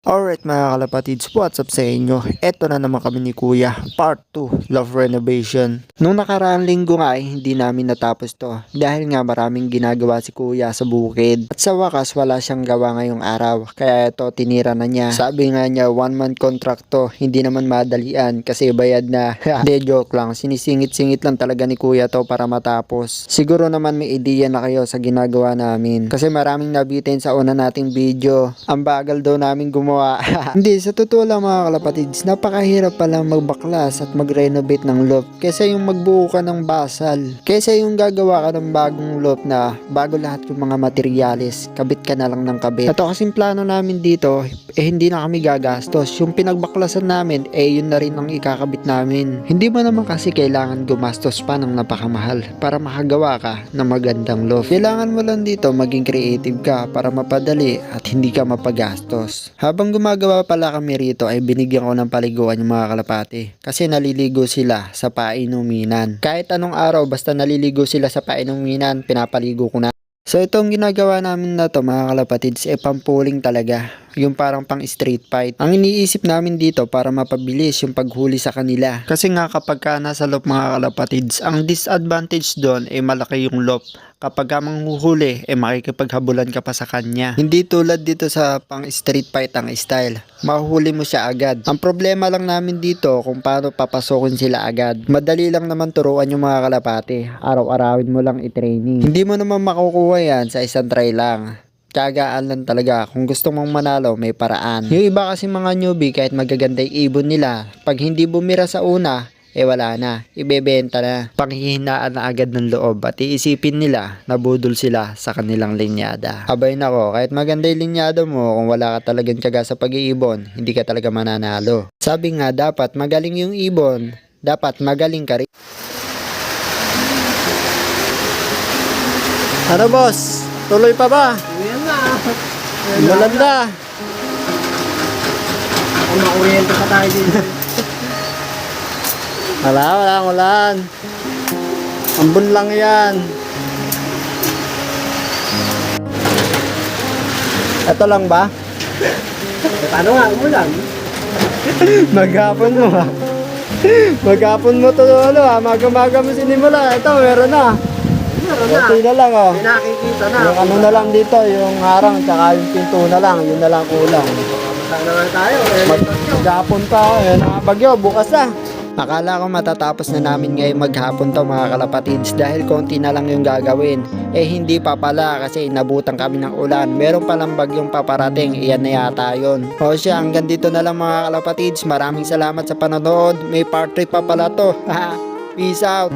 Alright mga kalapatids, what's up sa inyo? Eto na naman kami ni Kuya, part 2, Love Renovation. Nung nakaraang linggo nga ay hindi namin natapos to dahil nga maraming ginagawa si Kuya sa bukid. At sa wakas wala siyang gawa ngayong araw, kaya ito tinira na niya. Sabi nga niya 1 month contract to, hindi naman madalian kasi bayad na. De joke lang, sinisingit-singit lang talaga ni Kuya to para matapos. Siguro naman may ideya na kayo sa ginagawa namin kasi maraming nabitin sa una nating video. Ang bagal daw namin gumawa. Hindi, sa totoo lang mga kalapatids, napakahirap palang magbaklas at mag-renovate ng loft kaysa yung magbuo ka ng basal. Kaysa yung gagawa ka ng bagong loft na bago lahat yung mga materyales, kabit ka na lang ng kabit. Ito kasing plano namin dito, hindi na kami gagastos. Yung pinagbaklasan namin, yun na rin ang ikakabit namin. Hindi mo naman kasi kailangan gumastos pa ng napakamahal para makagawa ka ng magandang loft. Kailangan mo lang dito maging creative ka para mapadali at hindi ka mapagastos. Habang gumagawa pala kami rito ay binigyan ko ng paliguan yung mga kalapati kasi naliligo sila sa painuminan. Kahit anong araw basta naliligo sila sa painuminan, pinapaligo ko na. So itong ginagawa namin na to mga kalapatids pampuling talaga. Yung parang pang street fight. Ang iniisip namin dito para mapabilis yung paghuli sa kanila. Kasi nga kapag ka nasa loop mga kalapatids, ang disadvantage doon malaki yung loop. Kapag ka manghuhuli, makikipaghabulan ka pa sa kanya. Hindi tulad dito sa pang street fight ang style. Mahuhuli mo siya agad. Ang problema lang namin dito kung paano papasokin sila agad. Madali lang naman turuan yung mga kalapati. Araw-arawin mo lang i-training. Hindi mo naman makukuha yan sa isang try lang. Tiyagaan lang talaga. Kung gusto mong manalo, may paraan. Yung iba kasi mga newbie, kahit magaganda yung ibon nila, pag hindi bumira sa una, wala na. Ibebenta na. Panghihinaan na agad ng loob at iisipin nila na budol sila sa kanilang linyada. Abay nako, kahit maganda yung linyada mo, kung wala ka talagang tiyaga sa pag-iibon, hindi ka talaga mananalo. Sabi nga, dapat magaling yung ibon, dapat magaling ka rin. Ano boss? Tuloy pa ba? Ayan na. Umulan na. Kung makuryente pa tayo dito. Walang ulan. Ambon lang yan. Ito lang ba? Paano nga umulan? Maghapon mo ha. Maghapon mo to maga-maga mo sinimula. Ito meron na. Meron na. Ito na lang oh. May nakikita na. Yung ano na lang dito, yung harang tsaka yung pinto na lang. Yun na lang kulang. Sana nga tayo. Maghapon pa. Yan ang bagyo. Bukas na. Akala ko matatapos na namin ngayong maghapon to mga kalapatids dahil konti na lang yung gagawin. Hindi pa pala kasi inabutan kami ng ulan. Meron palang bagyong paparating, iyan na yata yun. O siya, hanggang dito na lang mga kalapatids. Maraming salamat sa panonood. May part 3 pa pala to. Peace out!